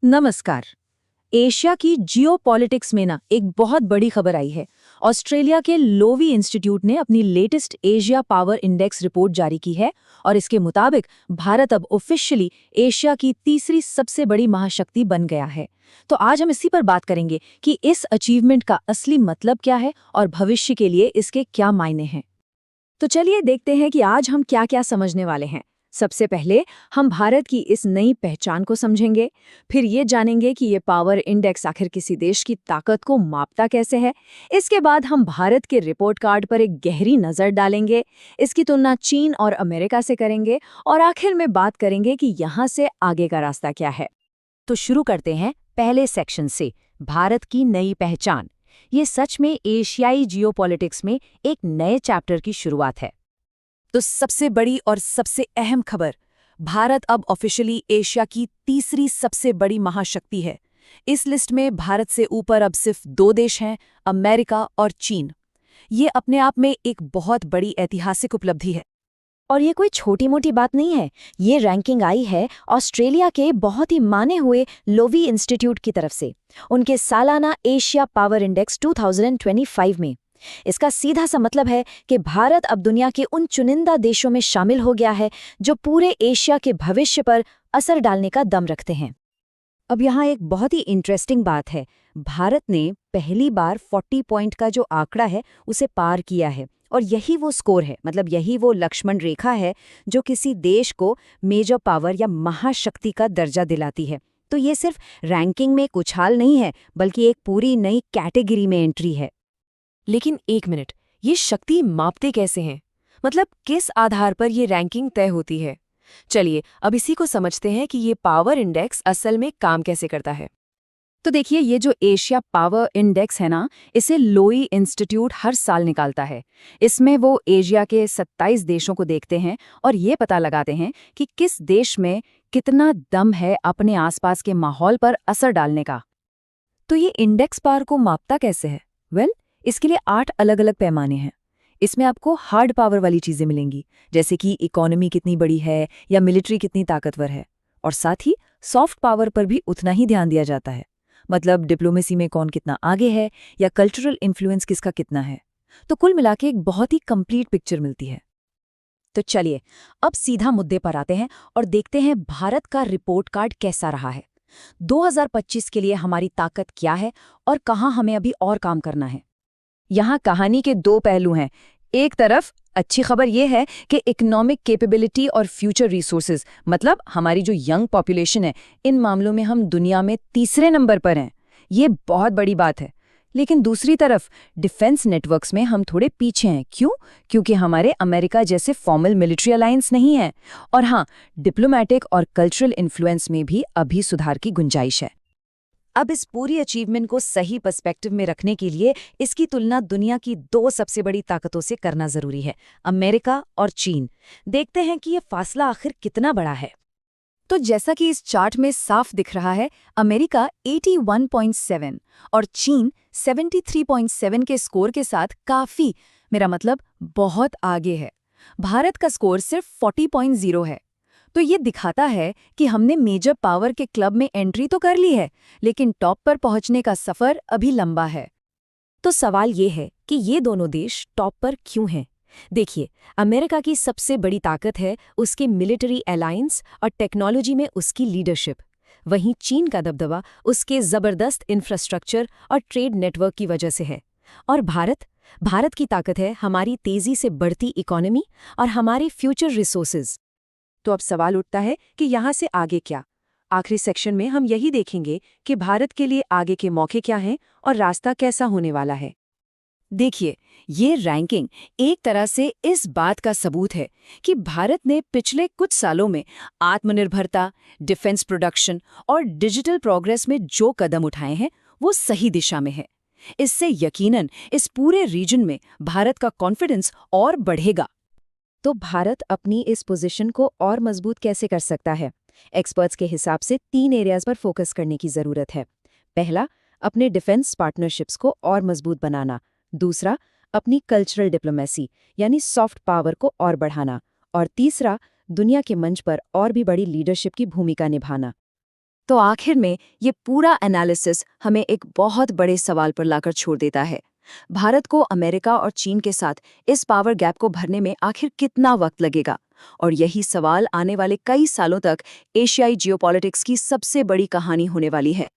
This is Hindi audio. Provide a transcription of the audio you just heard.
नमस्कार। एशिया की जियोपॉलिटिक्स में एक बहुत बड़ी खबर आई है। ऑस्ट्रेलिया के लोवी इंस्टीट्यूट ने अपनी latest Asia power index report जारी की है और इसके मुताबिक भारत अब ऑफिशियली एशिया की तीसरी सबसे बड़ी महाशक्ति बन गया है। तो आज हम इसी पर बात करेंगे कि इस अचीवमेंट का असली मतलब क्या है और भविष्य के लिए इसके क्या मायने हैं। तो चलिए देखते हैं कि आज हम क्या क्या समझने वाले हैं। सबसे पहले हम भारत की इस नई पहचान को समझेंगे, फिर ये जानेंगे कि ये पावर इंडेक्स आखिर किसी देश की ताकत को मापता कैसे है। इसके बाद हम भारत के रिपोर्ट कार्ड पर एक गहरी नज़र डालेंगे, इसकी तुलना चीन और अमेरिका से करेंगे और आखिर में बात करेंगे कि यहाँ से आगे का रास्ता क्या है। तो शुरू करते हैं पहले सेक्शन से, भारत की नई पहचान। ये सच में एशियाई जियोपॉलिटिक्स में एक नए चैप्टर की शुरुआत है। तो सबसे बड़ी और सबसे अहम खबर, भारत अब ऑफिशियली एशिया की तीसरी सबसे बड़ी महाशक्ति है। इस लिस्ट में भारत से ऊपर अब सिर्फ दो देश हैं, अमेरिका और चीन। ये अपने आप में एक बहुत बड़ी ऐतिहासिक उपलब्धि है। और ये कोई छोटी मोटी बात नहीं है। ये रैंकिंग आई है ऑस्ट्रेलिया के बहुत ही माने हुए लोवी इंस्टीट्यूट की तरफ से, उनके सालाना एशिया पावर इंडेक्स 2025 में। इसका सीधा सा मतलब है कि भारत अब दुनिया के उन चुनिंदा देशों में शामिल हो गया है जो पूरे एशिया के भविष्य पर असर डालने का दम रखते हैं। अब यहाँ एक बहुत ही इंटरेस्टिंग बात है, भारत ने पहली बार 40 पॉइंट का जो आंकड़ा है उसे पार किया है, और यही वो स्कोर है, मतलब यही वो लक्ष्मण रेखा है जो किसी देश को मेजर पावर या महाशक्ति का दर्जा दिलाती है। तो ये सिर्फ रैंकिंग में कुछ हाल नहीं है, बल्कि एक पूरी नई कैटेगरी में एंट्री है। लेकिन एक मिनट, ये शक्ति मापते कैसे हैं? मतलब किस आधार पर ये रैंकिंग तय होती है? चलिए अब इसी को समझते हैं कि ये पावर इंडेक्स असल में काम कैसे करता है। तो देखिए, ये जो एशिया पावर इंडेक्स है ना, इसे लोई इंस्टीट्यूट हर साल निकालता है। इसमें वो एशिया के 27 देशों को देखते हैं और ये पता लगाते हैं कि किस देश में कितना दम है अपने आसपास के माहौल पर असर डालने का। तो ये इंडेक्स पावर को मापता कैसे है? इसके लिए 8 अलग अलग पैमाने हैं। इसमें आपको हार्ड पावर वाली चीजें मिलेंगी, जैसे कि इकोनॉमी कितनी बड़ी है या मिलिट्री कितनी ताकतवर है। और साथ ही सॉफ्ट पावर पर भी उतना ही ध्यान दिया जाता है, मतलब डिप्लोमेसी में कौन कितना आगे है या कल्चरल इन्फ्लुएंस किसका कितना है। तो कुल मिला के एक बहुत ही कंप्लीट पिक्चर मिलती है। तो चलिए अब सीधा मुद्दे पर आते हैं और देखते हैं भारत का रिपोर्ट कार्ड कैसा रहा है। 2025 के लिए हमारी ताकत क्या है और कहाँ हमें अभी और काम करना है। यहाँ कहानी के दो पहलू हैं। एक तरफ अच्छी खबर यह है कि इकोनॉमिक कैपेबिलिटी और फ्यूचर रिसोर्सेज, मतलब हमारी जो यंग पॉपुलेशन है, इन मामलों में हम दुनिया में तीसरे नंबर पर हैं। ये बहुत बड़ी बात है। लेकिन दूसरी तरफ डिफेंस नेटवर्क्स में हम थोड़े पीछे हैं। क्यों? क्योंकि हमारे अमेरिका जैसे फॉर्मल मिलिट्री अलायंस नहीं है। और हाँ, डिप्लोमैटिक और कल्चरल इन्फ्लुएंस में भी अभी सुधार की गुंजाइश है। अब इस पूरी अचीवमेंट को सही पर्सपेक्टिव में रखने के लिए इसकी तुलना दुनिया की दो सबसे बड़ी ताकतों से करना जरूरी है, अमेरिका और चीन। देखते हैं कि ये फासला आखिर कितना बड़ा है। तो जैसा कि इस चार्ट में साफ दिख रहा है, अमेरिका 81.7 और चीन 73.7 के स्कोर के साथ काफी, मेरा मतलब बहुत आगे है। भारत का स्कोर सिर्फ 40.0 है। तो ये दिखाता है कि हमने मेजर पावर के क्लब में एंट्री तो कर ली है, लेकिन टॉप पर पहुंचने का सफर अभी लंबा है। तो सवाल ये है कि ये दोनों देश टॉप पर क्यों हैं? देखिए, अमेरिका की सबसे बड़ी ताकत है उसके मिलिट्री अलायंस और टेक्नोलॉजी में उसकी लीडरशिप। वहीं चीन का दबदबा उसके जबरदस्त इंफ्रास्ट्रक्चर और ट्रेड नेटवर्क की वजह से है। और भारत की ताकत है हमारी तेजी से बढ़ती इकोनॉमी और हमारे फ्यूचर रिसोर्सेज। तो अब सवाल उठता है कि यहाँ से आगे क्या? आखिरी सेक्शन में हम यही देखेंगे कि भारत के लिए आगे के मौके क्या हैं और रास्ता कैसा होने वाला है। देखिए, ये रैंकिंग एक तरह से इस बात का सबूत है कि भारत ने पिछले कुछ सालों में आत्मनिर्भरता, डिफेंस प्रोडक्शन और डिजिटल प्रोग्रेस में जो कदम उठाए हैं, वो सही दिशा में है। इससे यकीनन इस पूरे रीजन में भारत का कॉन्फिडेंस और बढ़ेगा। तो भारत अपनी इस पोजीशन को और मजबूत कैसे कर सकता है? एक्सपर्ट्स के हिसाब से 3 एरियाज पर फोकस करने की जरूरत है। पहला, अपने डिफेंस पार्टनरशिप्स को और मजबूत बनाना। दूसरा, अपनी कल्चरल डिप्लोमेसी यानी सॉफ्ट पावर को और बढ़ाना। और तीसरा, दुनिया के मंच पर और भी बड़ी लीडरशिप की भूमिका निभाना। तो आखिर में ये पूरा एनालिसिस हमें एक बहुत बड़े सवाल पर लाकर छोड़ देता है। भारत को अमेरिका और चीन के साथ इस पावर गैप को भरने में आखिर कितना वक्त लगेगा? और यही सवाल आने वाले कई सालों तक एशियाई जियोपॉलिटिक्स की सबसे बड़ी कहानी होने वाली है।